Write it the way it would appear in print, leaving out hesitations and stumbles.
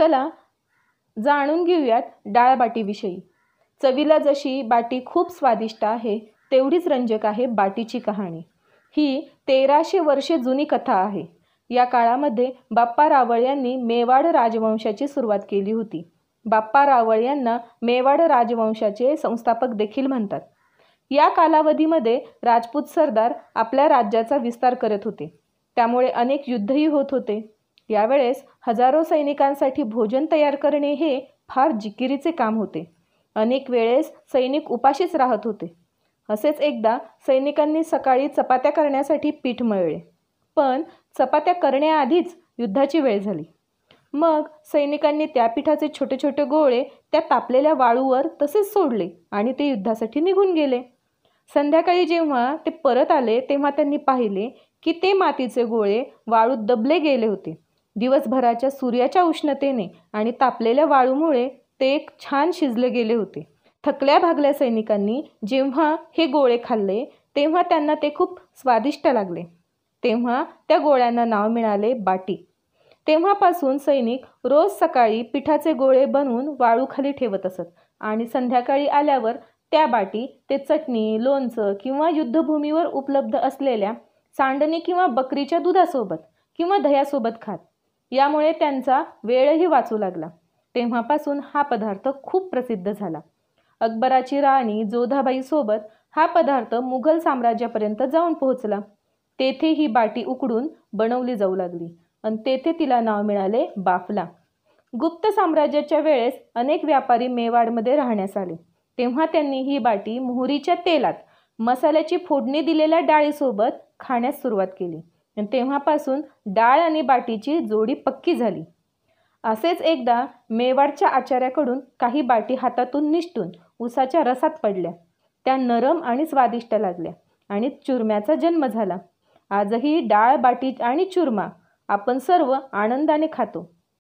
चला जाणून घेऊयात डाळ बाटीविषयी। चवीला जशी बाटी खूप स्वादिष्ट आहे, तेवढीच रंजक आहे बाटीची कहाणी। ही 1300 वर्षे जुनी कथा आहे। या काळामध्ये बाप्पा रावळ यांनी मेवाड राजवंशाची सुरुवात केली होती। बाप्पा रावळ यांना मेवाड राजवंशाचे संस्थापक देखील म्हणतात। या कालावधीमध्ये राजपूत सरदार आपल्या राज्याचा विस्तार करत होते, त्यामुळे अनेक युद्धही होत होते। यावेळेस हजारो सैनिकांसाठी भोजन तयार करणे हे फार जिकिरीचे काम होते। अनेक वेळेस सैनिक उपाशीच राहत होते। असेच एकदा सैनिकांनी सकाळी चपात्या करण्यासाठी पीठ मळले, पण चपात्या करण्याआधीच युद्धाची वेळ झाली। मग सैनिकांनी त्या पिठाचे छोटे छोटे गोळे त्या तापलेल्या वाळूवर तसेच सोडले आणि ते युद्धासाठी निघून गेले। संध्याकाळी जेव्हा ते परत आले तेव्हा त्यांनी पाहिले की ते मातीचे गोळे वाळूत दबले गेले होते। दिवसभराच्या सूर्याच्या उष्णतेने आणि तापलेल्या वाळूमुळे ते छान शिजले गेले होते। थकल्या भागल्या सैनिकांनी जेव्हा हे गोळे खाल्ले तेव्हा त्यांना ते खूप स्वादिष्ट लागले। तेव्हा त्या गोळ्यांना नाव मिळाले बाटी। तेव्हापासून सैनिक रोज सकाळी पिठाचे गोळे बनवून वाळूखाली ठेवत असत आणि संध्याकाळी आल्यावर त्या बाटी ते चटणी, लोणचं किंवा युद्धभूमीवर उपलब्ध असलेल्या सांडणी किंवा बकरीच्या दुधासोबत किंवा दह्यासोबत खात। यामुळे त्यांचा वेळही वाचू लागला। तेव्हापासून हा पदार्थ खूप प्रसिद्ध झाला। अकबराची राणी जोधाबाई सोबत हा पदार्थ मुघल साम्राज्यापर्यंत जाऊन पोहोचला। तेथे ही बाटी उकडून बनवली जाऊ लागली आणि तेथे तिला नाव मिळाले बाफला। गुप्त साम्राज्याच्या वेळेस अनेक व्यापारी मेवाडमध्ये राहण्यास आले, तेव्हा त्यांनी ही बाटी मोहरीच्या तेलात मसाल्याची फोडणी दिलेल्या डाळीसोबत खाण्यास सुरुवात केली आणि तेव्हापासून डाळ आणि बाटीची जोडी पक्की झाली। असेच एकदा मेवाडच्या आचार्याकडून काही बाटी हातातून निसटून उसाच्या रसात पडल्या। त्या नरम आणि स्वादिष्ट लागल्या आणि चुरम्याचा जन्म झाला। आजही डाळ, बाटी आणि चुरमा आपण सर्व आनंदाने खातो।